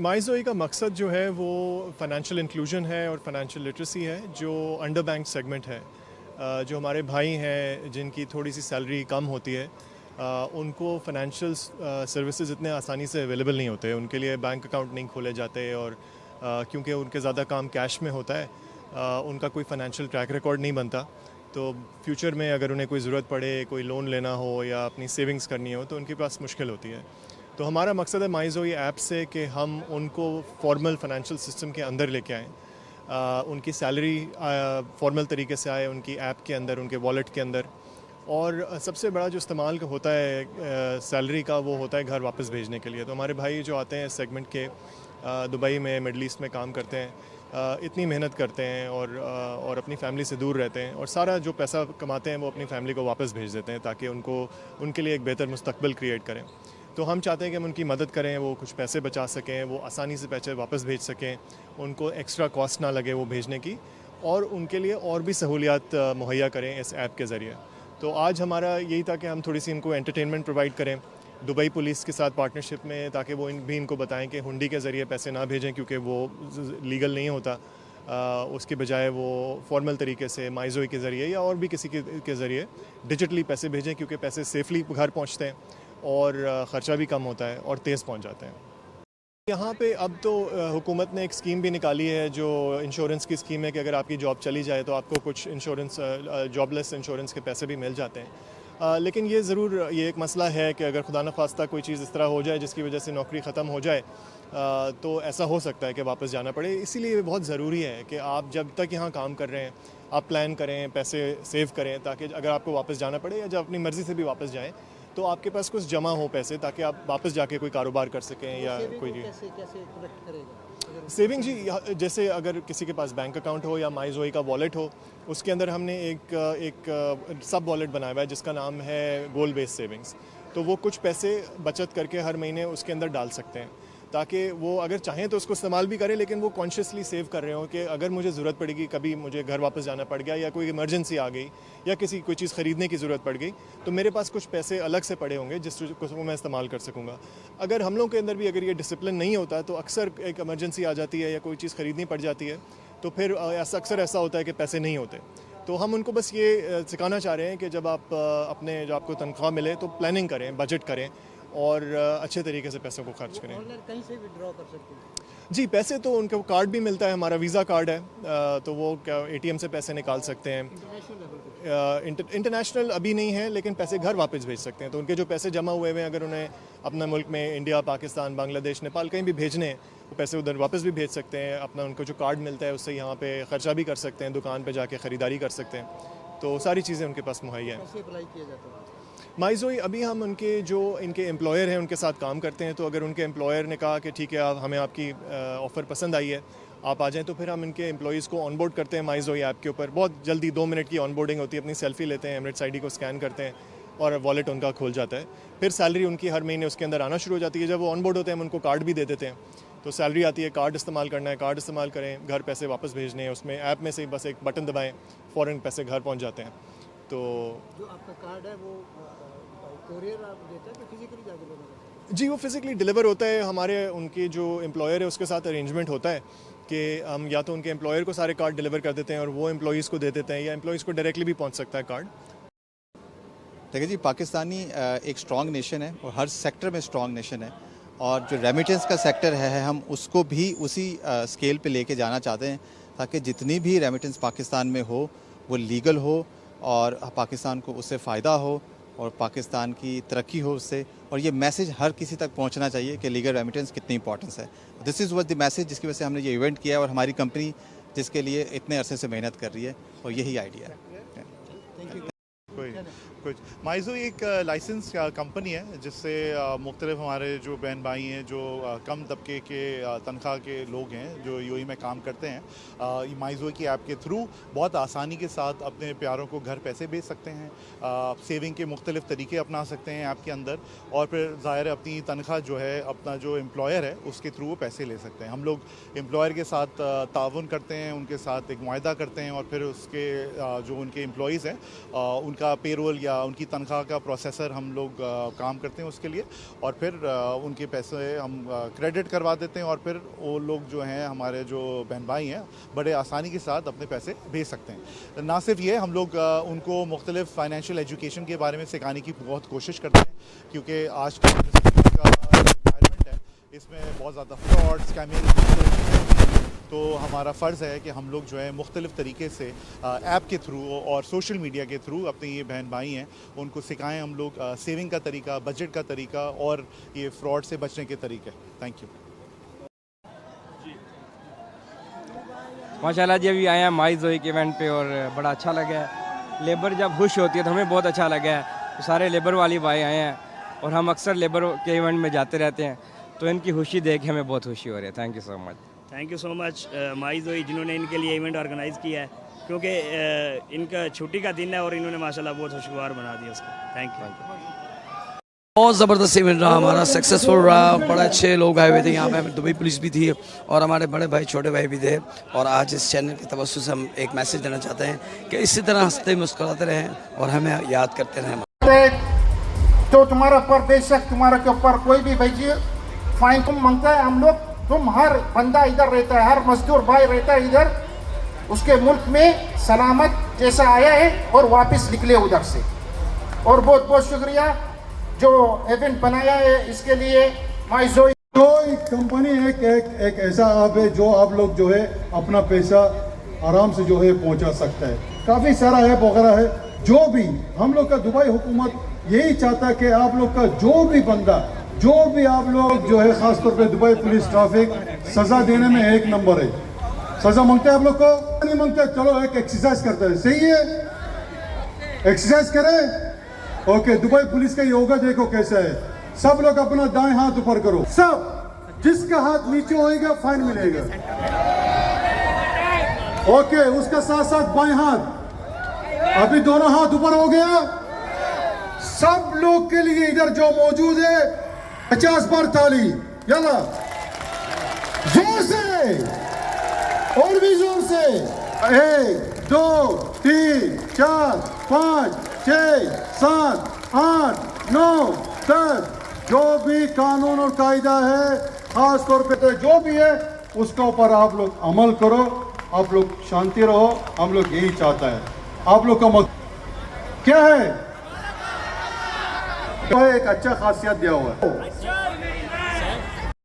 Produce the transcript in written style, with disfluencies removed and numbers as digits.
माईज़ोई का मकसद जो है वो फ़ाइनेंशियल इंक्लूजन है और फ़ाइनेंशियल लिटरेसी है, जो अंडर बैंक सेगमेंट है। जो हमारे भाई हैं जिनकी थोड़ी सी सैलरी कम होती है, उनको फ़ाइनेंशियल सर्विसेज इतने आसानी से अवेलेबल नहीं होते, उनके लिए बैंक अकाउंट नहीं खोले जाते और क्योंकि उनके ज़्यादा काम कैश में होता है, उनका कोई फ़ाइनेंशियल ट्रैक रिकॉर्ड नहीं बनता। तो फ्यूचर में अगर उन्हें कोई ज़रूरत पड़े, कोई लोन लेना हो या अपनी सेविंग्स करनी हो, तो उनके पास मुश्किल होती है। तो हमारा मकसद है माईज़ोई ऐप से कि हम उनको फॉर्मल फाइनेंशियल सिस्टम के अंदर लेके आएँ, उनकी सैलरी फॉर्मल तरीके से आए उनकी ऐप के अंदर, उनके वॉलेट के अंदर। और सबसे बड़ा जो इस्तेमाल होता है सैलरी का, वो होता है घर वापस भेजने के लिए। तो हमारे भाई जो आते हैं इस सेगमेंट के, दुबई में, मिडल ईस्ट में काम करते हैं, इतनी मेहनत करते हैं और अपनी फैमिली से दूर रहते हैं, और सारा जो पैसा कमाते हैं वो अपनी फैमिली को वापस भेज देते हैं ताकि उनके लिए एक बेहतर मुस्तकबिल क्रिएट करें। तो हम चाहते हैं कि हम उनकी मदद करें, वो कुछ पैसे बचा सकें, वो आसानी से पैसे वापस भेज सकें, उनको एक्स्ट्रा कॉस्ट ना लगे वो भेजने की, और उनके लिए और भी सहूलियात मुहैया करें इस ऐप के ज़रिए। तो आज हमारा यही था कि हम थोड़ी सी इनको एंटरटेनमेंट प्रोवाइड करें दुबई पुलिस के साथ पार्टनरशिप में, ताकि वो भी इनको बताएं कि हुंडी के ज़रिए पैसे ना भेजें, क्योंकि वो लीगल नहीं होता। उसके बजाय वो फॉर्मल तरीके से माईज़ोई के ज़रिए या और भी किसी के ज़रिए डिजिटली पैसे भेजें, क्योंकि पैसे सेफली घर पहुँचते हैं और ख़र्चा भी कम होता है और तेज़ पहुंच जाते हैं। यहाँ पे अब तो हुकूमत ने एक स्कीम भी निकाली है, जो इंश्योरेंस की स्कीम है कि अगर आपकी जॉब चली जाए तो आपको कुछ इंश्योरेंस, जॉबलेस इंश्योरेंस के पैसे भी मिल जाते हैं। लेकिन ये ज़रूर ये एक मसला है कि अगर खुदा न खास्ता कोई चीज़ इस तरह हो जाए जिसकी वजह से नौकरी ख़त्म हो जाए, तो ऐसा हो सकता है कि वापस जाना पड़े। इसीलिए बहुत ज़रूरी है कि आप जब तक यहाँ काम कर रहे हैं आप प्लान करें, पैसे सेव करें, ताकि अगर आपको वापस जाना पड़े या जब अपनी मर्ज़ी से भी वापस जाएँ तो आपके पास कुछ जमा हो पैसे, ताकि आप वापस जाके कोई कारोबार कर सकें या कोई कैसे कलेक्ट करेगा सेविंग। जी, जैसे अगर किसी के पास बैंक अकाउंट हो या माईज़ोई का वॉलेट हो, उसके अंदर हमने एक सब वॉलेट बनाया हुआ है जिसका नाम है गोल बेस्ड सेविंग्स। तो वो कुछ पैसे बचत करके हर महीने उसके अंदर डाल सकते हैं, ताकि वो अगर चाहें तो उसको इस्तेमाल भी करें, लेकिन वो कॉन्शियसली सेव कर रहे हो कि अगर मुझे ज़रूरत पड़ेगी, कभी मुझे घर वापस जाना पड़ गया या कोई इमरजेंसी आ गई या कोई चीज़ ख़रीदने की ज़रूरत पड़ गई, तो मेरे पास कुछ पैसे अलग से पड़े होंगे जिसको मैं इस्तेमाल कर सकूँगा। अगर हम लोगों के अंदर भी अगर ये डिसिप्लिन नहीं होता तो अक्सर एक इमरजेंसी आ जाती है या कोई चीज़ ख़रीदनी पड़ जाती है, तो फिर अक्सर ऐसा होता है कि पैसे नहीं होते। तो हम उनको बस ये सिखाना चाह रहे हैं कि जब आपको तनख्वाह मिले तो प्लानिंग करें, बजट करें और अच्छे तरीके से पैसों को खर्च करें। ऑनलाइन कहीं से विड्रॉ कर सकते हैं? जी, पैसे तो उनको कार्ड भी मिलता है, हमारा वीज़ा कार्ड है, तो वो एटीएम से पैसे निकाल सकते हैं। इंटरनेशनल लेवल पे इंटरनेशनल अभी नहीं है, लेकिन पैसे घर वापस भेज सकते हैं। तो उनके जो पैसे जमा हुए हुए हैं, अगर उन्हें अपने मुल्क में इंडिया, पाकिस्तान, बांग्लादेश, नेपाल कहीं भी भेजने हैं, वो पैसे उधर वापस भी भेज सकते हैं। अपना उनको जो कार्ड मिलता है उससे यहाँ पे ख़र्चा भी कर सकते हैं, दुकान पे जाके ख़रीदारी कर सकते हैं। तो सारी चीज़ें उनके पास मुहैया हैं। कैसे अप्लाई किया जाता है? माईज़ोई अभी हम इनके एम्प्लॉयर हैं उनके साथ काम करते हैं, तो अगर उनके एम्प्लॉयर ने कहा कि ठीक है, हमें आपकी ऑफ़र पसंद आई है, आप आ जाएं, तो फिर हम इनके एम्प्लॉयज़ को ऑनबोर्ड करते हैं माईज़ोई ऐप के ऊपर। बहुत जल्दी 2 मिनट की ऑनबोर्डिंग होती है, अपनी सेल्फी लेते हैं, एमिरेट्स आईडी को स्कैन करते हैं और वॉलेट उनका खुल जाता है। फिर सैलरी उनकी हर महीने उसके अंदर आना शुरू हो जाती है। जब वो ऑनबोर्ड होते हैं हम उनको कार्ड भी दे देते हैं, तो सैलरी आती है, कार्ड इस्तेमाल करना है, कार्ड इस्तेमाल करें, घर पैसे वापस भेजने हैं, उसमें ऐप में से बस एक बटन दबाएँ, फ़ौरन पैसे घर पहुँच जाते हैं। तो जो आपका कार्ड है वो कोरियर आप देते हैं कि फिजिकली जाके लेना पड़ता है? जी, वो फिज़िकली डिलीवर होता है। उनके जो एम्प्लॉयर है उसके साथ अरेंजमेंट होता है कि हम या तो उनके एम्प्लॉयर को सारे कार्ड डिलीवर कर देते हैं और वो एम्प्लॉयज़ को दे देते हैं, या एम्प्लॉयज़ को डायरेक्टली भी पहुंच सकता है कार्ड। देखिए जी, पाकिस्तानी एक स्ट्रॉन्ग नेशन है और हर सेक्टर में स्ट्रॉन्ग नेशन है, और जो रेमिटेंस का सेक्टर है हम उसको भी उसी स्केल पे लेके जाना चाहते हैं, ताकि जितनी भी रेमिटेंस पाकिस्तान में हो वो लीगल हो और पाकिस्तान को उससे फ़ायदा हो और पाकिस्तान की तरक्की हो उससे, और ये मैसेज हर किसी तक पहुंचना चाहिए कि लीगल रेमिटेंस कितनी इंपॉर्टेंस है। दिस इज़ द मैसेज जिसकी वजह से हमने ये इवेंट किया है, और हमारी कंपनी जिसके लिए इतने अरसे से मेहनत कर रही है, और यही आइडिया है। Thank you. कुछ माईज़ोई एक लाइसेंस कंपनी है जिससे मुख्तलिफ हमारे जो बहन भाई हैं जो कम तबके के तनख्वाह के लोग हैं जो यूएई में काम करते हैं, माईज़ोई की ऐप के थ्रू बहुत आसानी के साथ अपने प्यारों को घर पैसे भेज सकते हैं, सेविंग के मुख्तलिफ तरीके अपना सकते हैं ऐप के अंदर, और फिर ज़ाहिर है अपनी तनख्वाह जो है अपना जो एम्प्लॉयर है उसके थ्रू वो पैसे ले सकते हैं। हम लोग एम्प्लॉयर के साथ ताउन करते हैं, उनके साथ एक मुआहदा करते हैं, और फिर उसके जो उनके एम्प्लॉयज़ हैं उनका पे पेरोल या उनकी तनख्वाह का प्रोसेसर हम लोग काम करते हैं उसके लिए, और फिर उनके पैसे हम क्रेडिट करवा देते हैं, और फिर वो लोग जो हैं हमारे जो बहन भाई हैं बड़े आसानी के साथ अपने पैसे भेज सकते हैं। ना सिर्फ ये, हम लोग उनको मुख्तलिफ फाइनेंशियल एजुकेशन के बारे में सिखाने की बहुत कोशिश करते हैं, क्योंकि आज का एनवायरनमेंट है इसमें बहुत ज़्यादा फ्रॉड, स्कैमिंग, तो हमारा फ़र्ज़ है कि हम लोग जो है मुख्तलिफ़ तरीके से ऐप के थ्रू और सोशल मीडिया के थ्रू अपने ये बहन भाई हैं उनको सिखाएं हम लोग सेविंग का तरीका, बजट का तरीका और ये फ्रॉड से बचने के तरीके। Thank you. माशाल्लाह जी, अभी आए हैं माइज़ोई के इवेंट पे और बड़ा अच्छा लगा है। लेबर जब खुश होती है तो हमें बहुत अच्छा लगा है। तो सारे लेबर वाले भाई आए हैं और हम अक्सर लेबर के इवेंट में जाते रहते हैं, तो इनकी खुशी देख के हमें बहुत खुशी हो रही है। Thank you so much. Thank you so much माइज़ोई जिन्होंने इनके लिए इवेंट ऑर्गेनाइज़ किया है, क्योंकि इनका छुट्टी का दिन है और इन्होंने माशाल्लाह बहुत खुशगवार बना दिया उसको। Thank you. बहुत ज़बरदस्त इवेंट रहा हमारा, सक्सेसफुल रहा। बड़े अच्छे लोग आए हुए थे यहाँ पे, दुबई पुलिस भी थी और हमारे बड़े भाई छोटे भाई भी थे। और आज इस चैनल के तवज्जो से हम एक मैसेज देना चाहते हैं कि इसी तरह हंसते मुस्कुराते रहें और हमें याद करते रहें। तो तुम्हारा पर बेशक तुम्हारे के ऊपर कोई भी भेजिए फाइन तुम मांगता है हम लोग, तुम हर बंदा इधर रहता है, हर मजदूर भाई रहता है इधर, उसके मुल्क में सलामत जैसा आया है और वापस निकले उधर से। और बहुत बहुत शुक्रिया जो इवेंट बनाया है इसके लिए माइज़ोई। कोई कंपनी एक ऐसा ऐप है जो आप लोग जो है अपना पैसा आराम से जो है पहुंचा सकता है। काफ़ी सारा ऐप वगैरह है, जो भी हम लोग का दुबई हुकूमत यही चाहता है कि आप लोग का जो भी बंदा, जो भी आप लोग जो है ख़ासतौर पे दुबई पुलिस ट्रैफिक सज़ा देने में एक नंबर है। सज़ा मांगते हैं आप लोग को, नहीं मांगते चलो एक एक्सरसाइज करते हैं, सही है एक्सरसाइज करें। ओके, दुबई पुलिस का योगा देखो कैसा है। सब लोग अपना दाएं हाथ ऊपर करो, सब जिसका हाथ नीचे होएगा फाइन मिलेगा। ओके, उसका साथ साथ बाएं हाथ, अभी दोनों हाथ ऊपर हो गया। सब लोग के लिए इधर जो मौजूद है 50 बार ताली, यला जोर से और भी जोर से। 1 2 3 4 5 6 7 8 9 10, जो भी कानून और कायदा है खास तौर पे तो जो भी है उसका ऊपर आप लोग अमल करो, आप लोग शांति रहो। हम लोग यही चाहता है। आप लोग का मकसद क्या है? तो एक अच्छा खासियत दिया हुआ है।